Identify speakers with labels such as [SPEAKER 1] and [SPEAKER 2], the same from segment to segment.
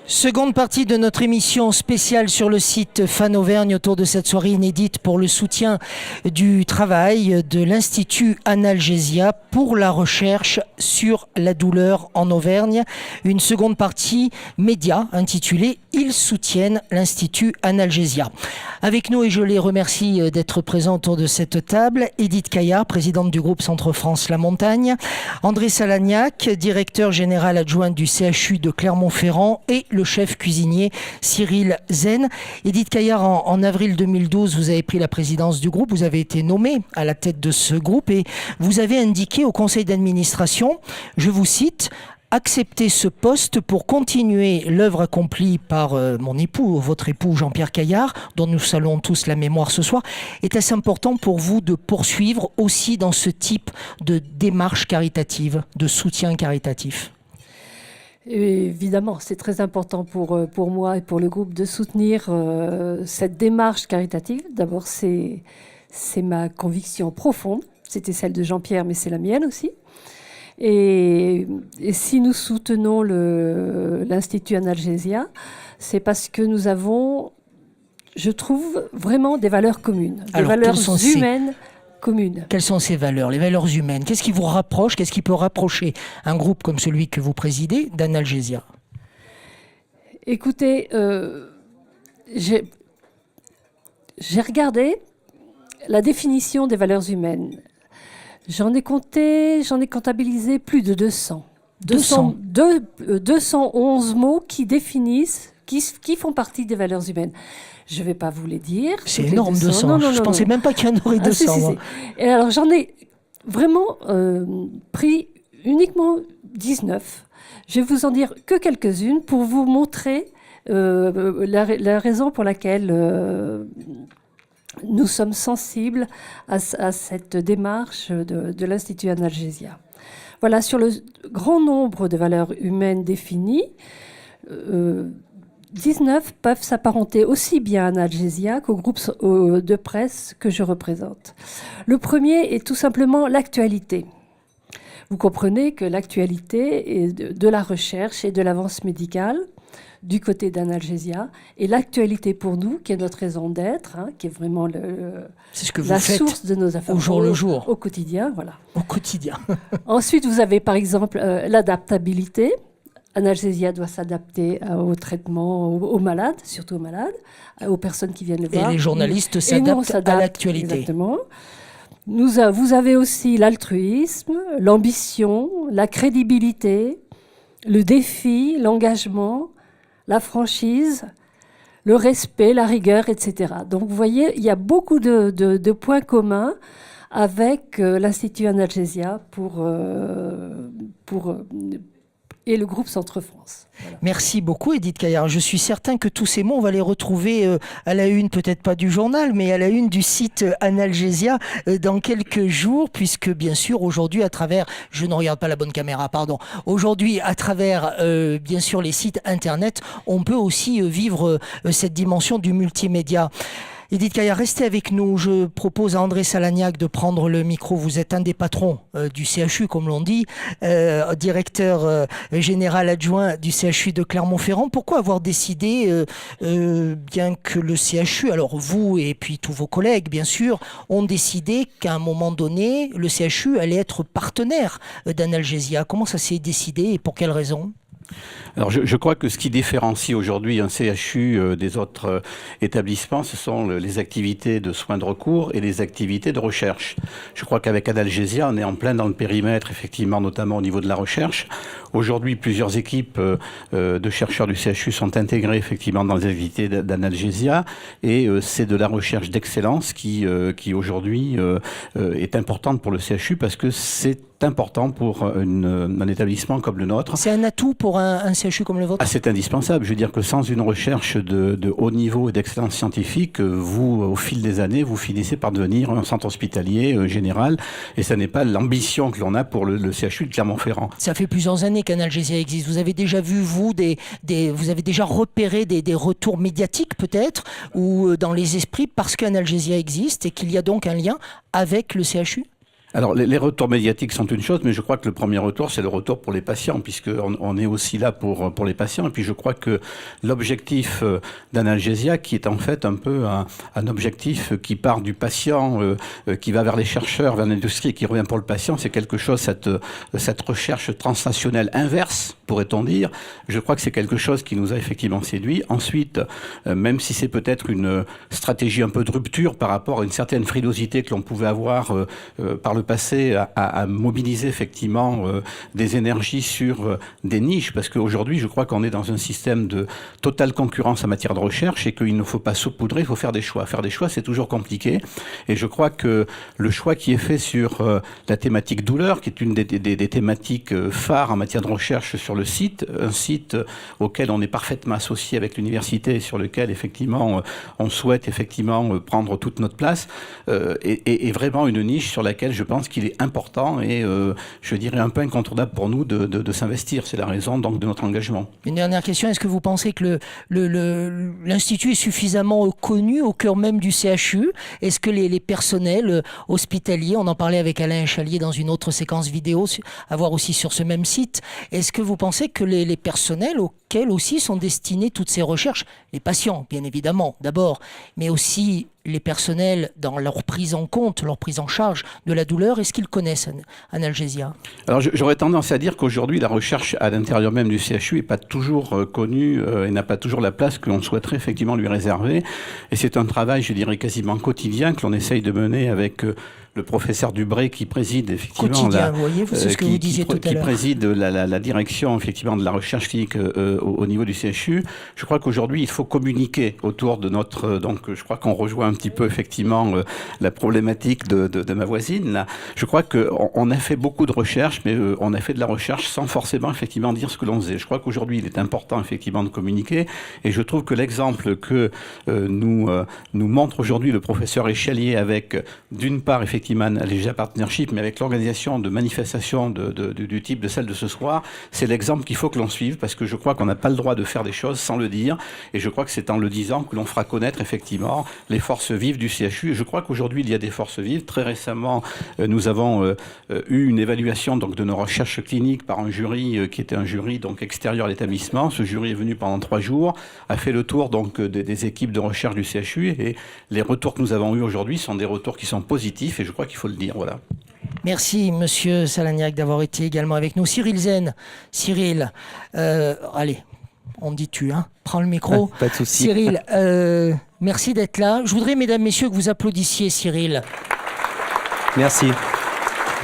[SPEAKER 1] Seconde partie de notre émission spéciale sur le site Fan Auvergne autour de cette soirée inédite pour le soutien du travail de l'Institut Analgesia pour la recherche sur la douleur en Auvergne. Une seconde partie média intitulée « Ils soutiennent l'Institut Analgesia ». Avec nous, et je les remercie d'être présents autour de cette table, Edith Caillard, présidente du groupe Centre-France La Montagne, André Salagnac, directeur général adjoint du CHU de Clermont-Ferrand et le chef cuisinier Cyril Zen. Edith Caillard, en avril 2012, vous avez pris la présidence du groupe, vous avez été nommée à la tête de ce groupe et vous avez indiqué au conseil d'administration, je vous cite, accepter ce poste pour continuer l'œuvre accomplie par mon époux, votre époux Jean-Pierre Caillard, dont nous saluons tous la mémoire ce soir. Est-ce important pour vous de poursuivre aussi dans ce type de démarche caritative, de soutien caritatif ?
[SPEAKER 2] Et évidemment, c'est très important pour moi et pour le groupe de soutenir cette démarche caritative. D'abord, c'est ma conviction profonde. C'était celle de Jean-Pierre, mais c'est la mienne aussi. Et si nous soutenons l'Institut Analgesia, c'est parce que nous avons, je trouve, vraiment des valeurs communes, des valeurs humaines communes.
[SPEAKER 1] Quelles sont ces valeurs, les valeurs humaines? Qu'est-ce qui vous rapproche, qu'est-ce qui peut rapprocher un groupe comme celui que vous présidez d'Analgesia?
[SPEAKER 2] Écoutez, j'ai regardé la définition des valeurs humaines. J'en ai comptabilisé plus de 200. 211 mots qui définissent, qui font partie des valeurs humaines. Je ne vais pas vous les dire.
[SPEAKER 1] C'est énorme, 200. Je ne pensais même pas qu'il y en aurait 200.
[SPEAKER 2] Si. Et alors, j'en ai vraiment pris uniquement 19. Je vais vous en dire que quelques-unes pour vous montrer la raison pour laquelle nous sommes sensibles à cette démarche de l'Institut Analgesia. Voilà, sur le grand nombre de valeurs humaines définies, 19 peuvent s'apparenter aussi bien à Analgesia qu'au groupe de presse que je représente. Le premier est tout simplement l'actualité. Vous comprenez que l'actualité est de la recherche et de l'avance médicale du côté d'Analgesia, et l'actualité pour nous, qui est notre raison d'être, qui est vraiment la source de nos affaires
[SPEAKER 1] au jour le jour,
[SPEAKER 2] au quotidien, voilà.
[SPEAKER 1] Au quotidien.
[SPEAKER 2] Ensuite, vous avez par exemple l'adaptabilité. Analgesia doit s'adapter au traitement, aux malades, surtout aux malades, aux personnes qui viennent le voir.
[SPEAKER 1] Et les journalistes s'adaptent à l'actualité.
[SPEAKER 2] Exactement. Vous avez aussi l'altruisme, l'ambition, la crédibilité, le défi, l'engagement, la franchise, le respect, la rigueur, etc. Donc vous voyez, il y a beaucoup de points communs avec l'Institut Analgesia et le groupe Centre-France. Voilà.
[SPEAKER 1] Merci beaucoup Edith Caillard. Je suis certain que tous ces mots, on va les retrouver à la une, peut-être pas du journal, mais à la une du site Analgesia dans quelques jours, puisque bien sûr aujourd'hui à travers, je ne regarde pas la bonne caméra, pardon, aujourd'hui à travers bien sûr les sites internet, on peut aussi vivre cette dimension du multimédia. Edith Caillard, restez avec nous. Je propose à André Salagnac de prendre le micro. Vous êtes un des patrons du CHU, comme l'on dit, directeur général adjoint du CHU de Clermont-Ferrand. Pourquoi avoir décidé, bien que le CHU, alors vous et puis tous vos collègues, bien sûr, ont décidé qu'à un moment donné, le CHU allait être partenaire d'Analgesia? Comment ça s'est décidé et pour quelles raisons?
[SPEAKER 3] Alors je crois que ce qui différencie aujourd'hui un CHU des autres établissements, ce sont les activités de soins de recours et les activités de recherche. Je crois qu'avec Analgesia, on est en plein dans le périmètre, effectivement, notamment au niveau de la recherche. Aujourd'hui, plusieurs équipes de chercheurs du CHU sont intégrées effectivement dans les activités d'Analgesia, et c'est de la recherche d'excellence qui aujourd'hui est importante pour le CHU, parce que c'est important pour un établissement comme le nôtre.
[SPEAKER 1] C'est un atout pour un CHU comme le vôtre?
[SPEAKER 3] C'est indispensable. Je veux dire que sans une recherche de haut niveau et d'excellence scientifique, vous, au fil des années, vous finissez par devenir un centre hospitalier général, et ça n'est pas l'ambition que l'on a pour le CHU de Clermont-Ferrand.
[SPEAKER 1] Ça fait plusieurs années qu'Analgesia existe. Vous avez déjà vu, vous, vous avez déjà repéré des retours médiatiques peut-être, ou dans les esprits, parce qu'Analgesia existe et qu'il y a donc un lien avec le CHU?
[SPEAKER 3] Alors, les retours médiatiques sont une chose, mais je crois que le premier retour, c'est le retour pour les patients, puisqu'on est aussi là pour les patients. Et puis, je crois que l'objectif d'Analgesia, qui est en fait un peu un objectif qui part du patient, qui va vers les chercheurs, vers l'industrie et qui revient pour le patient, c'est quelque chose, cette recherche transnationnelle inverse, pourrait-on dire. Je crois que c'est quelque chose qui nous a effectivement séduit. Ensuite, même si c'est peut-être une stratégie un peu de rupture par rapport à une certaine frilosité que l'on pouvait avoir par le passé à mobiliser effectivement des énergies sur des niches, parce qu'aujourd'hui, je crois qu'on est dans un système de totale concurrence en matière de recherche et qu'il ne faut pas saupoudrer, il faut faire des choix. Faire des choix, c'est toujours compliqué. Et je crois que le choix qui est fait sur la thématique douleur, qui est une des thématiques phares en matière de recherche sur le site, un site auquel on est parfaitement associé avec l'université et sur lequel, effectivement, on souhaite effectivement prendre toute notre place, est vraiment une niche sur laquelle je pense qu'il est important et je dirais un peu incontournable pour nous de s'investir. C'est la raison donc de notre engagement.
[SPEAKER 1] Une dernière question, est-ce que vous pensez que l'Institut est suffisamment connu au cœur même du CHU? Est-ce que les personnels hospitaliers, on en parlait avec Alain Chalier dans une autre séquence vidéo, à voir aussi sur ce même site, est-ce que vous pensez que les personnels auxquels aussi sont destinées toutes ces recherches, les patients bien évidemment d'abord, mais aussi les personnels dans leur prise en compte, leur prise en charge de la douleur, est-ce qu'ils connaissent Analgesia?
[SPEAKER 3] Alors j'aurais tendance à dire qu'aujourd'hui la recherche à l'intérieur même du CHU n'est pas toujours connue et n'a pas toujours la place que l'on souhaiterait effectivement lui réserver. Et c'est un travail, je dirais, quasiment quotidien que l'on essaye de mener avec le professeur Dubré qui préside effectivement qui préside la direction effectivement de la recherche clinique au niveau du CHU. Je crois qu'aujourd'hui il faut communiquer autour de notre donc je crois qu'on rejoint un petit peu effectivement la problématique de ma voisine là. Je crois que on a fait beaucoup de recherches, mais on a fait de la recherche sans forcément effectivement dire ce que l'on faisait. Je crois qu'aujourd'hui il est important effectivement de communiquer et je trouve que l'exemple que nous montre aujourd'hui le professeur Échalier avec d'une part effectivement Algesia Partnership, mais avec l'organisation de manifestations du type de celle de ce soir, c'est l'exemple qu'il faut que l'on suive, parce que je crois qu'on n'a pas le droit de faire des choses sans le dire, et je crois que c'est en le disant que l'on fera connaître effectivement les forces vives du CHU. Et je crois qu'aujourd'hui, il y a des forces vives. Très récemment, nous avons eu une évaluation donc, de nos recherches cliniques par un jury qui était un jury donc, extérieur à l'établissement. Ce jury est venu pendant 3 jours, a fait le tour donc, des équipes de recherche du CHU, et les retours que nous avons eus aujourd'hui sont des retours qui sont positifs, et je crois qu'il faut le dire, voilà.
[SPEAKER 1] Merci, Monsieur Salagnac, d'avoir été également avec nous. Cyril Zen, Cyril, allez, on dit tu, hein, prends le micro.
[SPEAKER 4] Pas de souci.
[SPEAKER 1] Cyril, merci d'être là. Je voudrais, mesdames, messieurs, que vous applaudissiez Cyril.
[SPEAKER 4] Merci.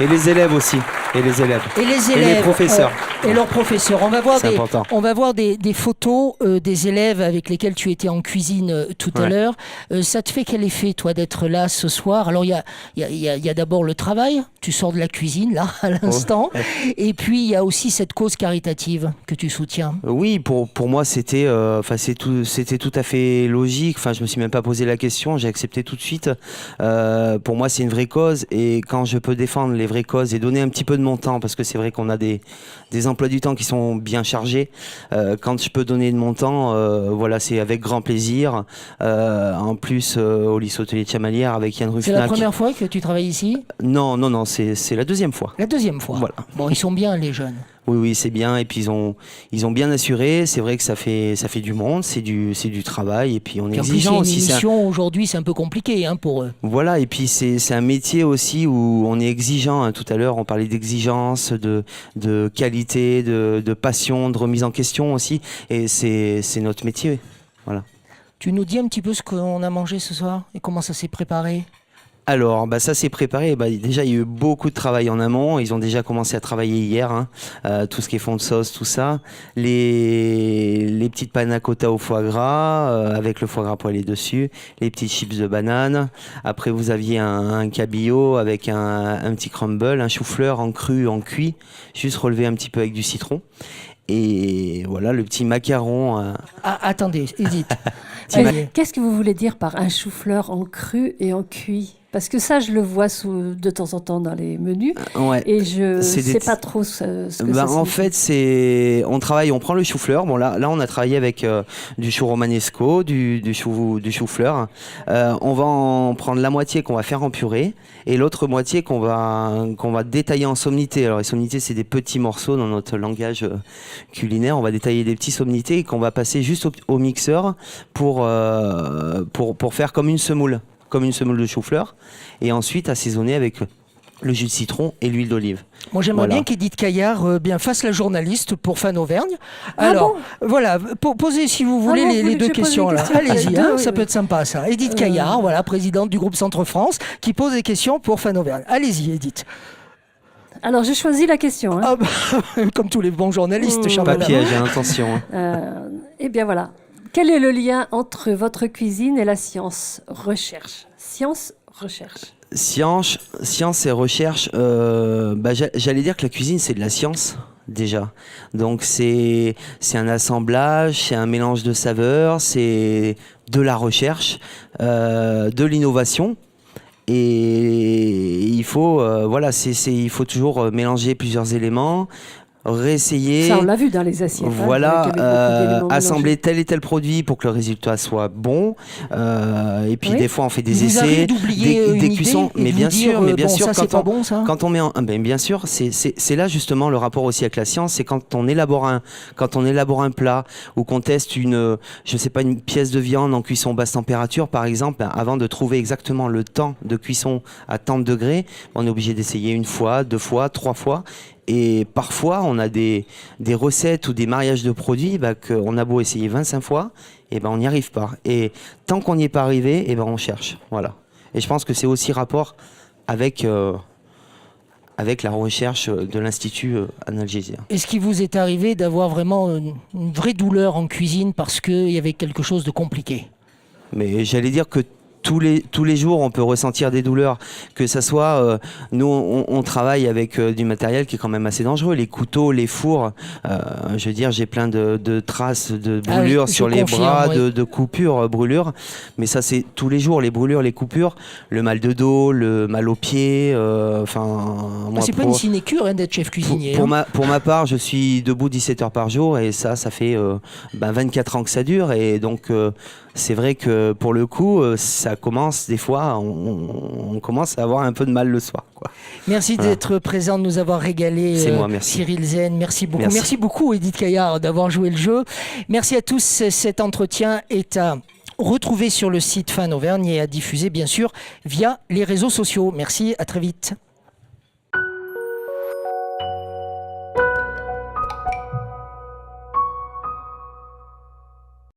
[SPEAKER 4] Et les élèves aussi. Et les élèves.
[SPEAKER 1] Et les élèves.
[SPEAKER 4] Et les professeurs.
[SPEAKER 1] Et leurs professeurs. On va voir des photos des élèves avec lesquels tu étais en cuisine tout à l'heure. Ça te fait quel effet, toi, d'être là ce soir? Alors, il y a d'abord le travail. Tu sors de la cuisine, là, à l'instant. Et puis, il y a aussi cette cause caritative que tu soutiens.
[SPEAKER 4] Oui, pour moi, c'était tout à fait logique. Enfin, je me suis même pas posé la question. J'ai accepté tout de suite. Pour moi, c'est une vraie cause. Et quand je peux défendre les vraies causes et donner un petit peu de mon temps, parce que c'est vrai qu'on a des emplois du temps qui sont bien chargés. Quand je peux donner de mon temps, voilà, c'est avec grand plaisir. En plus, au lycée hôtelier de Chamalières avec Yann Ruffnac.
[SPEAKER 1] C'est la première fois que tu travailles ici?
[SPEAKER 4] Non, c'est la deuxième fois.
[SPEAKER 1] La deuxième fois.
[SPEAKER 4] Voilà.
[SPEAKER 1] Bon, ils sont bien, les jeunes.
[SPEAKER 4] Oui, c'est bien. Et puis ils ont bien assuré. C'est vrai que ça fait du monde, c'est du travail. Et puis on est exigeant aussi.
[SPEAKER 1] Une émission aujourd'hui, c'est un peu compliqué hein, pour eux.
[SPEAKER 4] Voilà. Et puis c'est un métier aussi où on est exigeant. Hein. Tout à l'heure, on parlait d'exigence, de qualité, de passion, de remise en question aussi. Et c'est notre métier. Voilà.
[SPEAKER 1] Tu nous dis un petit peu ce qu'on a mangé ce soir et comment ça s'est préparé?
[SPEAKER 4] Alors, ça s'est préparé. Déjà, il y a eu beaucoup de travail en amont. Ils ont déjà commencé à travailler hier. Hein. Tout ce qui est fond de sauce, tout ça. Les petites panna cotta au foie gras, avec le foie gras poêlé dessus. Les petites chips de banane. Après, vous aviez un cabillaud avec un petit crumble, un chou-fleur en cru, en cuit. Juste relevé un petit peu avec du citron. Et voilà, le petit macaron.
[SPEAKER 1] Attendez, hésite.
[SPEAKER 2] Qu'est-ce que vous voulez dire par un chou-fleur en cru et en cuit? Parce que ça, je le vois de temps en temps dans les menus.
[SPEAKER 4] Ouais.
[SPEAKER 2] Et je ne
[SPEAKER 4] C'est
[SPEAKER 2] sais
[SPEAKER 4] des-
[SPEAKER 2] pas trop ce que ça
[SPEAKER 4] En
[SPEAKER 2] signifie.
[SPEAKER 4] fait, on prend le chou-fleur. Bon, là, on a travaillé avec du chou romanesco, du chou-fleur. On va en prendre la moitié qu'on va faire en purée et l'autre moitié qu'on va détailler en sommités. Alors, les sommités, c'est des petits morceaux dans notre langage culinaire. On va détailler des petits sommités et qu'on va passer juste au mixeur pour faire comme une semoule de chou-fleur et ensuite assaisonner avec le jus de citron et l'huile d'olive.
[SPEAKER 1] Moi, j'aimerais
[SPEAKER 4] Voilà.
[SPEAKER 1] bien qu'Edith Caillard fasse la journaliste pour Fan Auvergne.
[SPEAKER 2] Ah
[SPEAKER 1] Alors, voilà, posez si vous voulez
[SPEAKER 2] bon, vous
[SPEAKER 1] les
[SPEAKER 2] voulez que
[SPEAKER 1] deux
[SPEAKER 2] je pose
[SPEAKER 1] questions
[SPEAKER 2] les
[SPEAKER 1] là.
[SPEAKER 2] questions
[SPEAKER 1] Allez-y,
[SPEAKER 2] Les deux,
[SPEAKER 1] hein,
[SPEAKER 2] oui,
[SPEAKER 1] ça
[SPEAKER 2] oui.
[SPEAKER 1] peut être sympa ça. Edith Caillard, voilà, présidente du groupe Centre France, qui pose des questions pour Fan Auvergne. Allez-y, Edith.
[SPEAKER 2] Alors, j'ai choisi la question. Hein.
[SPEAKER 1] Ah bah, comme tous les bons journalistes, chère
[SPEAKER 4] Pas
[SPEAKER 1] madame.
[SPEAKER 4] piège, hein, attention.
[SPEAKER 2] Eh bien, voilà. Quel est le lien entre votre cuisine et la science-recherche? Science-recherche.
[SPEAKER 4] Science et recherche, j'allais dire que la cuisine, c'est de la science, déjà. Donc, c'est un assemblage, c'est un mélange de saveurs, c'est de la recherche, de l'innovation. Et il faut, il faut toujours mélanger plusieurs éléments, réessayer.
[SPEAKER 2] Ça, on l'a vu dans les assiettes. hein,
[SPEAKER 4] Voilà,
[SPEAKER 2] avec beaucoup d'éléments
[SPEAKER 4] assembler
[SPEAKER 2] mélangés.
[SPEAKER 4] tel et tel produit pour que le résultat soit bon. Et puis
[SPEAKER 2] Oui.
[SPEAKER 4] des fois on fait
[SPEAKER 1] Il
[SPEAKER 4] des
[SPEAKER 1] vous
[SPEAKER 4] essais,
[SPEAKER 1] arrive d'oublier une
[SPEAKER 4] des
[SPEAKER 1] idée
[SPEAKER 4] cuissons.
[SPEAKER 1] et
[SPEAKER 4] Mais
[SPEAKER 1] de
[SPEAKER 4] bien
[SPEAKER 1] vous dire,
[SPEAKER 4] sûr, mais bien
[SPEAKER 1] bon,
[SPEAKER 4] sûr,
[SPEAKER 1] ça c'est pas bon ça.
[SPEAKER 4] quand on met bien sûr, c'est là justement le rapport aussi avec la science, c'est quand on élabore un plat ou qu'on teste une pièce de viande en cuisson basse température par exemple, avant de trouver exactement le temps de cuisson à tant de degrés, on est obligé d'essayer une fois, 2 fois, 3 fois. Et parfois, on a des recettes ou des mariages de produits qu'on a beau essayer 25 fois, et on n'y arrive pas. Et tant qu'on n'y est pas arrivé, on cherche. Voilà. Et je pense que c'est aussi rapport avec la recherche de l'Institut Analgesia.
[SPEAKER 1] Est-ce qu'il vous est arrivé d'avoir vraiment une vraie douleur en cuisine parce qu'il y avait quelque chose de compliqué?
[SPEAKER 4] Mais j'allais dire que tous les jours, on peut ressentir des douleurs. Que ça soit, nous, on travaille avec du matériel qui est quand même assez dangereux. Les couteaux, les fours. Je veux dire, j'ai plein de traces de brûlures
[SPEAKER 1] je
[SPEAKER 4] sur les
[SPEAKER 1] confirme,
[SPEAKER 4] bras,
[SPEAKER 1] oui.
[SPEAKER 4] de coupures, brûlures. Mais ça, c'est tous les jours, les brûlures, les coupures, le mal de dos, le mal aux pieds. Moi,
[SPEAKER 1] C'est pas une sinécure d'être chef cuisinier.
[SPEAKER 4] pour
[SPEAKER 1] hein.
[SPEAKER 4] ma part, je suis debout 17 heures par jour et ça fait 24 ans que ça dure. Et donc, c'est vrai que pour le coup, ça commence des fois, on commence à avoir un peu de mal le soir, quoi.
[SPEAKER 1] Merci
[SPEAKER 4] Voilà.
[SPEAKER 1] d'être présent, de nous avoir régalé.
[SPEAKER 4] C'est moi, merci.
[SPEAKER 1] Cyril Zen, merci beaucoup.
[SPEAKER 4] Merci.
[SPEAKER 1] Merci beaucoup Edith Caillard d'avoir joué le jeu. Merci à tous. Cet entretien est à retrouver sur le site Fan Auvergne et à diffuser bien sûr via les réseaux sociaux. Merci, à très vite.